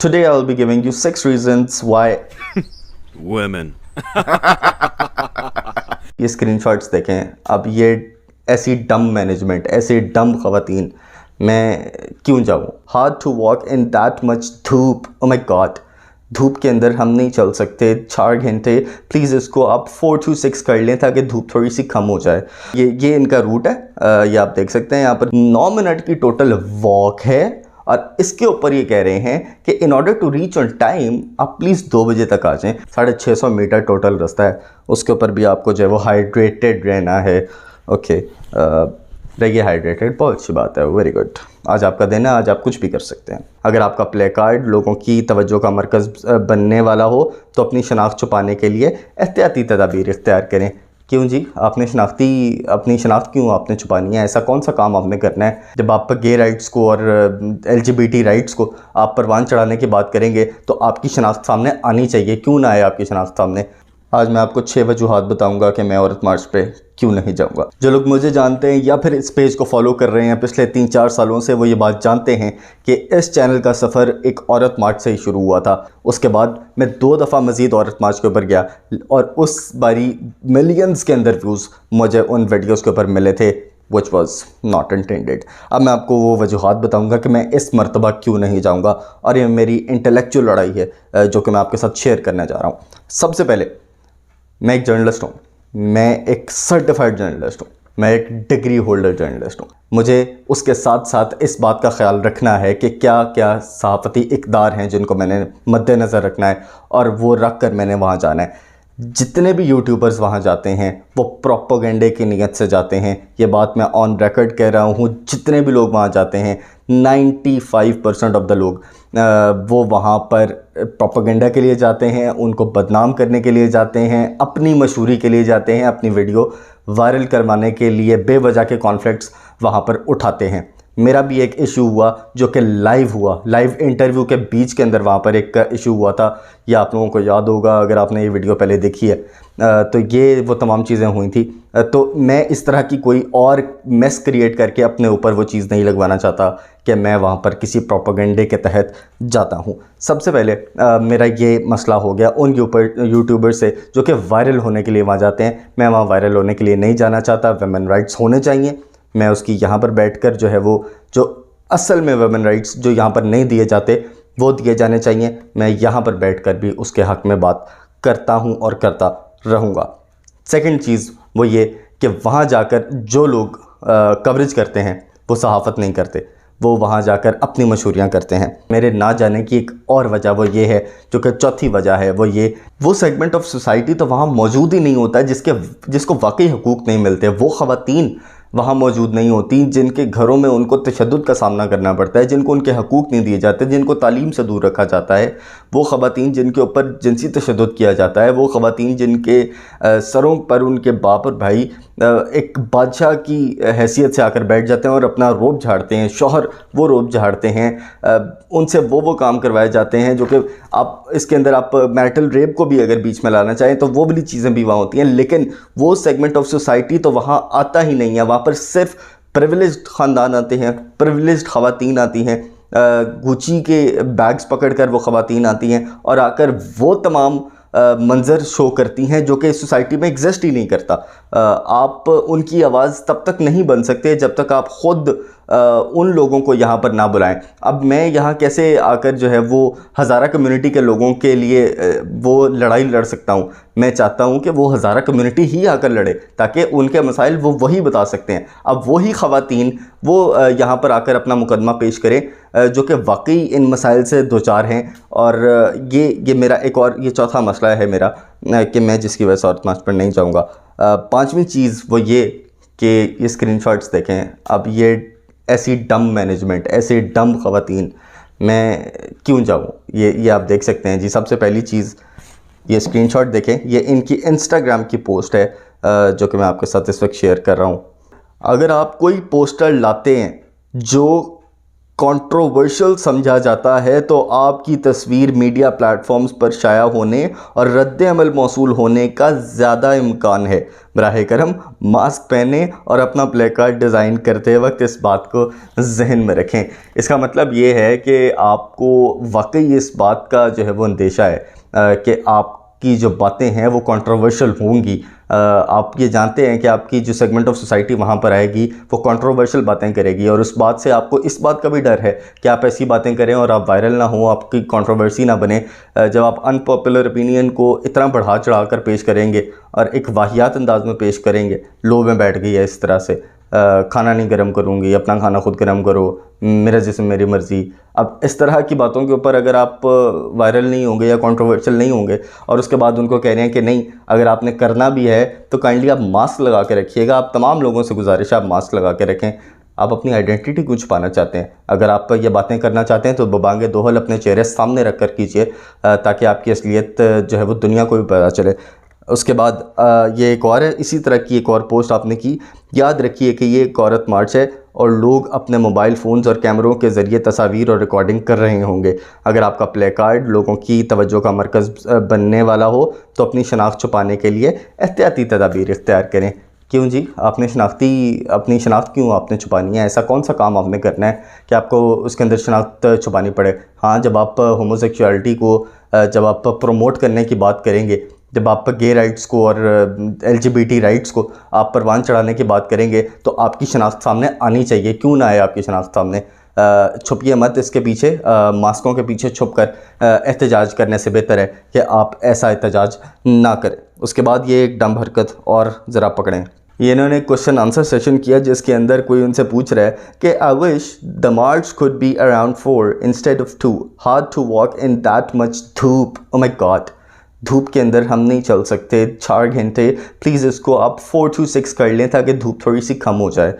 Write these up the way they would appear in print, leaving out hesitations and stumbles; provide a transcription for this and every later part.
Today I'll be giving you 6 reasons why Women. ये screenshots देखें। अब ये ऐसी डम मैनेजमेंट, ऐसी डम ख़वातीन, मैं क्यों जाऊँ? Hard to walk in that much धूप। ओ माय गॉड, धूप के अंदर हम नहीं चल सकते 4 घंटे। प्लीज़ इसको आप 4 to 6 कर लें ताकि धूप थोड़ी सी कम हो जाए। ये इनका रूट है। ये आप देख सकते हैं यहाँ पर 9 मिनट की टोटल वॉक है और इसके ऊपर ये कह रहे हैं कि in order to reach on time आप प्लीज़ 2 बजे तक आ जाएँ। 650 मीटर टोटल रास्ता है, उसके ऊपर भी आपको जो है वो हाइड्रेटेड रहना है। ओके, रहिए हाइड्रेटेड, बहुत अच्छी बात है, वेरी गुड। आज आपका दिन है, आज आप कुछ भी कर सकते हैं। अगर आपका प्ले कार्ड लोगों की तवज्जो का मरकज़ बनने वाला हो तो अपनी शनाख्त छुपाने के लिए एहतियाती तदाबीर इख्तियार करें। क्यों जी, आपने अपनी शनाख्त क्यों आपने छुपानी है? ऐसा कौन सा काम आपने करना है? जब आप गे राइट्स को और LGBT राइट्स को आप परवान चढ़ाने की बात करेंगे तो आपकी शनाख्त सामने आनी चाहिए। क्यों ना आए आपकी शनाख्त सामने? आज मैं आपको 6 वजूहात बताऊंगा कि मैं औरत मार्च पे क्यों नहीं जाऊंगा। जो लोग मुझे जानते हैं या फिर इस पेज को फॉलो कर रहे हैं पिछले 3-4 सालों से, वो ये बात जानते हैं कि इस चैनल का सफ़र एक औरत मार्च से ही शुरू हुआ था। उसके बाद मैं 2 दफ़ा मज़ीद औरत मार्च के ऊपर गया और उस बारी मिलियंस के अंदर व्यूज़ मुझे उन वीडियोज़ के ऊपर मिले थे विच वॉज नॉट इंटेंडेड। अब मैं आपको वो वजूहात बताऊंगा कि मैं इस मरतबा क्यों नहीं जाऊंगा, और ये मेरी इंटेलेक्चुअल लड़ाई है जो कि मैं आपके साथ शेयर करने जा रहा हूँ। सबसे पहले, मैं एक जर्नलिस्ट हूँ, मैं एक सर्टिफाइड जर्नलिस्ट हूँ, मैं एक डिग्री होल्डर जर्नलिस्ट हूँ। मुझे उसके साथ साथ इस बात का ख्याल रखना है कि क्या क्या सहाफ़ती इक़दार हैं जिनको मैंने मद्देनज़र रखना है और वो रख कर मैंने वहाँ जाना है। जितने भी यूट्यूबर्स वहाँ जाते हैं वो प्रोपेगेंडे की नीयत से जाते हैं, ये बात मैं ऑन रिकॉर्ड कह रहा हूँ। जितने भी लोग वहाँ जाते हैं 95% ऑफ द लोग वो वहाँ पर प्रोपेगेंडा के लिए जाते हैं, उनको बदनाम करने के लिए जाते हैं, अपनी मशहूरी के लिए जाते हैं, अपनी वीडियो वायरल करवाने के लिए बेवजह के कॉन्फ्लिक्ट्स वहाँ पर उठाते हैं। मेरा भी एक इशू हुआ जो कि लाइव इंटरव्यू के बीच के अंदर वहाँ पर एक इशू हुआ था। ये आप लोगों को याद होगा अगर आपने ये वीडियो पहले देखी है। तो ये वो तमाम चीज़ें हुई थी। तो मैं इस तरह की कोई और मेस क्रिएट करके अपने ऊपर वो चीज़ नहीं लगवाना चाहता कि मैं वहाँ पर किसी प्रोपेगेंडे के तहत जाता हूँ। सबसे पहले मेरा ये मसला हो गया उन यूट्यूबर से जो कि वायरल होने के लिए वहाँ जाते हैं। मैं वहाँ वायरल होने के लिए नहीं जाना चाहता। वुमेन राइट्स होने चाहिए, मैं उसकी यहाँ पर बैठकर जो है वो जो असल में वुमेन राइट्स जो यहाँ पर नहीं दिए जाते वो दिए जाने चाहिए। मैं यहाँ पर बैठकर भी उसके हक़ में बात करता हूँ और करता रहूँगा। सेकंड चीज़ वो ये कि वहाँ जाकर जो लोग कवरेज करते हैं वो सहाफ़त नहीं करते, वो वहाँ जाकर अपनी मशहूरियाँ करते हैं। मेरे ना जाने की एक और वजह वो ये है, जो कि चौथी वजह है, वो सेगमेंट ऑफ सोसाइटी तो वहाँ मौजूद ही नहीं होता जिसको वाकई हकूक़ नहीं मिलते। वो ख़वातीन वहाँ मौजूद नहीं होती जिनके घरों में उनको तशद्दुद का सामना करना पड़ता है, जिनको उनके हकूक़ नहीं दिए जाते, जिनको तालीम से दूर रखा जाता है। वो ख़वातीन जिनके ऊपर जिनसी तशद्दुद किया जाता है, वो ख़वातीन जिनके सरों पर उनके बाप और भाई एक बादशाह की हैसियत से आकर बैठ जाते हैं और अपना रोब झाड़ते हैं, शौहर वो रोब झाड़ते हैं, उनसे वो काम करवाए जाते हैं जो कि आप इसके अंदर आप मैरिटल रेप को भी अगर बीच में लाना चाहें तो वो वाली चीज़ें भी वहाँ होती हैं। लेकिन वो सेगमेंट ऑफ सोसाइटी तो वहाँ आता ही नहीं है। वहाँ पर सिर्फ प्रिविलेज्ड ख़ानदान आते हैं, प्रिविलेज्ड ख़वातीन आती हैं, गुची के बैग्स पकड़कर वो ख़वातीन आती हैं और आकर वो तमाम मंज़र शो करती हैं जो कि सोसाइटी में एग्जिस्ट ही नहीं करता। आप उनकी आवाज़ तब तक नहीं बन सकते जब तक आप ख़ुद उन लोगों को यहाँ पर ना बुलाएं। अब मैं यहाँ कैसे आकर जो है वो हज़ारा कम्युनिटी के लोगों के लिए वो लड़ाई लड़ सकता हूँ? मैं चाहता हूँ कि वो हज़ारा कम्युनिटी ही आकर लड़े ताकि उनके मसाइल वो वही बता सकते हैं। अब वही ख़वातीन वो यहाँ पर आकर अपना मुकदमा पेश करें जो कि वाकई इन मसाइल से दो चार हैं। और ये मेरा एक और ये चौथा मसला है मेरा कि मैं जिसकी वजह से औरत मार्च पर नहीं जाऊँगा। पाँचवीं चीज़ वो ये कि ये स्क्रीनशॉट्स देखें। अब ये ऐसी डम मैनेजमेंट, ऐसी डम ख़वातीन, मैं क्यों जाऊँ? ये आप देख सकते हैं जी। सबसे पहली चीज़ ये स्क्रीनशॉट देखें, ये इनकी इंस्टाग्राम की पोस्ट है जो कि मैं आपके साथ इस वक्त शेयर कर रहा हूँ। अगर आप कोई पोस्टर लाते हैं जो कंट्रोवर्शियल समझा जाता है तो आपकी तस्वीर मीडिया प्लेटफॉर्म्स पर शाया होने और रद्द अमल मौसूल होने का ज़्यादा इम्कान है। बराह करम मास्क पहने और अपना प्ले कार्ड डिज़ाइन करते वक्त इस बात को जहन में रखें। इसका मतलब ये है कि आपको वाकई इस बात का जो है वो अंदेशा है कि आपकी जो बातें हैं वो कंट्रोवर्शियल होंगी। आप ये जानते हैं कि आपकी जो सेगमेंट ऑफ सोसाइटी वहाँ पर आएगी वो कंट्रोवर्शियल बातें करेगी, और उस बात से आपको इस बात का भी डर है कि आप ऐसी बातें करें और आप वायरल ना हो, आपकी कंट्रोवर्सी ना बने। जब आप अनपॉपुलर ओपिनियन को इतना बढ़ा चढ़ा कर पेश करेंगे और एक वाहियात अंदाज में पेश करेंगे, लो में बैठ गई है इस तरह से, खाना नहीं गर्म करूँगी, अपना खाना खुद गर्म करो, मेरा जिस्म मेरी मर्ज़ी। अब इस तरह की बातों के ऊपर अगर आप वायरल नहीं होंगे या कंट्रोवर्शियल नहीं होंगे और उसके बाद उनको कह रहे हैं कि नहीं अगर आपने करना भी है तो काइंडली आप मास्क लगा के रखिएगा। आप तमाम लोगों से गुजारिश है आप मास्क लगा के रखें। आप अपनी आइडेंटिटी क्यों छुपाना चाहते हैं? अगर आप ये बातें करना चाहते हैं तो बबांगे दोहल अपने चेहरे सामने रख कर कीजिए ताकि आपकी असलियत जो है वो दुनिया को भी पता चले। उसके बाद ये एक और है, इसी तरह की एक और पोस्ट आपने की। याद रखिए कि ये एक औरत मार्च है और लोग अपने मोबाइल फ़ोन्स और कैमरों के ज़रिए तस्वीर और रिकॉर्डिंग कर रहे होंगे। अगर आपका प्ले कार्ड लोगों की तवज्जो का मरकज़ बनने वाला हो तो अपनी शनाख्त छुपाने के लिए एहतियाती तदाबीर इख्तियार करें। क्यों जी? आपने अपनी शनाख्त क्यों आपने छुपानी है? ऐसा कौन सा काम आपने करना है कि आपको उसके अंदर शनाख्त छुपानी पड़े? हाँ, जब आप होमोसेक्सुअलिटी को जब आप प्रमोट करने की बात करेंगे, जब आप गे राइट्स को और LGBT राइट्स को आप परवान चढ़ाने की बात करेंगे तो आपकी शनाख्त सामने आनी चाहिए। क्यों ना आए आपकी शनाख्त सामने? छुपिए मत इसके पीछे, मास्कों के पीछे छुप कर एहतजाज करने से बेहतर है कि आप ऐसा एहतजाज ना करें। उसके बाद ये एक डम्ब हरकत और ज़रा पकड़ें। ये इन्होंने क्वेश्चन आंसर सेशन किया जिसके अंदर कोई उनसे पूछ रहा है कि I wish the march could be around 4 instead of 2, hard to walk in that much धूप। ओ माय गॉड, धूप के अंदर हम नहीं चल सकते 4 घंटे। प्लीज़ इसको आप 4 to 6 कर लें ताकि धूप थोड़ी सी कम हो जाए।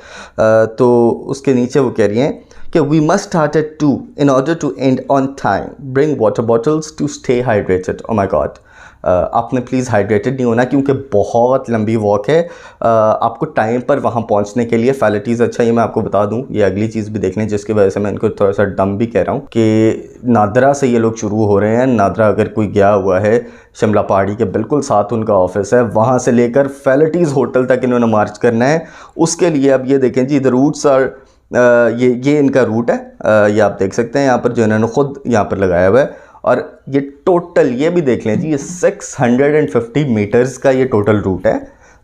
तो उसके नीचे वो कह रही हैं कि we must start at 2 in order to end on time, bring water bottles to stay hydrated. Oh my god, आपने प्लीज़ हाइड्रेटेड नहीं होना क्योंकि बहुत लंबी वॉक है। आपको टाइम पर वहाँ पहुँचने के लिए फैलिटीज़, अच्छा ये मैं आपको बता दूँ, ये अगली चीज़ भी देख लें जिसकी वजह से मैं इनको थोड़ा सा डम भी कह रहा हूँ कि नादरा से ये लोग शुरू हो रहे हैं। नादरा अगर कोई गया हुआ है, शिमला पहाड़ी के बिल्कुल साथ उनका ऑफिस है, वहाँ से लेकर फैलिटीज़ होटल तक इन्होंने मार्च करना है। उसके लिए अब ये देखें जी, द रूट्स आर ये इनका रूट है। ये आप देख सकते हैं यहाँ पर जो इन्होंने ख़ुद यहाँ पर लगाया हुआ है। और ये टोटल ये भी देख लें जी, ये 650 मीटर्स का ये टोटल रूट है,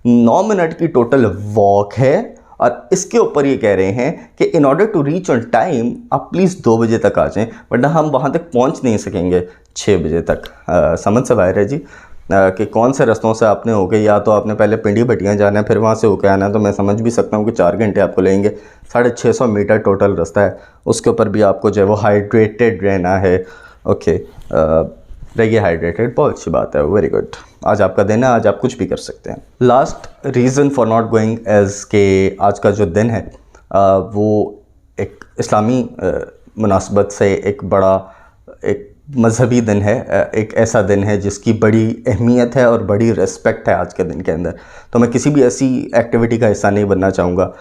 9 मिनट की टोटल वॉक है। और इसके ऊपर ये कह रहे हैं कि in order to reach on time आप प्लीज़ 2 बजे तक आ जाएं, वरना हम वहाँ तक पहुँच नहीं सकेंगे 6 बजे तक। समझ से बाहर है जी कि कौन से रस्तों से आपने होके, या तो आपने पहले पिंडी भटियाँ जाना है फिर वहाँ से होके आना है, तो मैं समझ भी सकता हूँ कि 4 घंटे आपको लेंगे। 650 मीटर टोटल रास्ता है, उसके ऊपर भी आपको जो है वो हाइड्रेटेड रहना है। ओके, रहिए हाइड्रेटेड, बहुत अच्छी बात है, वेरी गुड। आज आपका दिन है, आज आप कुछ भी कर सकते हैं। Last reason for not going as के आज का जो दिन है वो एक इस्लामी मुनासबत से एक बड़ा एक मजहबी दिन है, एक ऐसा दिन है जिसकी बड़ी अहमियत है और बड़ी रिस्पेक्ट है आज के दिन के अंदर। तो मैं किसी भी ऐसी एक्टिविटी का हिस्सा नहीं बनना चाहूँगा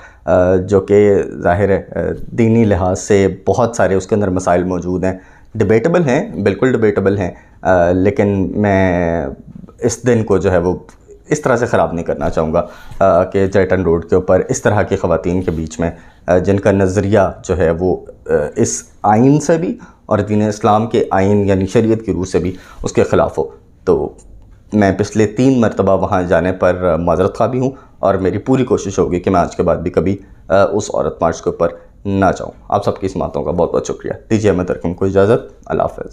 जो कि ज़ाहिर है दीनी लिहाज से बहुत सारे उसके अंदर मसाइल मौजूद हैं, डिबेटेबल हैं, बिल्कुल डिबेटेबल हैं, लेकिन मैं इस दिन को जो है वो इस तरह से ख़राब नहीं करना चाहूँगा कि जयटन रोड के ऊपर इस तरह की ख़वातीन के बीच में जिनका नज़रिया जो है वो इस आइन से भी और दीन इस्लाम के आइन यानी शरीयत की रूह से भी उसके ख़िलाफ़ हो। तो मैं पिछले 3 मरतबा वहाँ जाने पर माज़रत ख़्वाह भी हूँ और मेरी पूरी कोशिश होगी कि मैं आज के बाद भी कभी उस औरत मार्च के ऊपर ना जाऊँ। आप सबकी इस बातों का बहुत बहुत शुक्रिया। दीजिए मैं तरकम को इजाज़त। अल्लाह हाफ़िज़।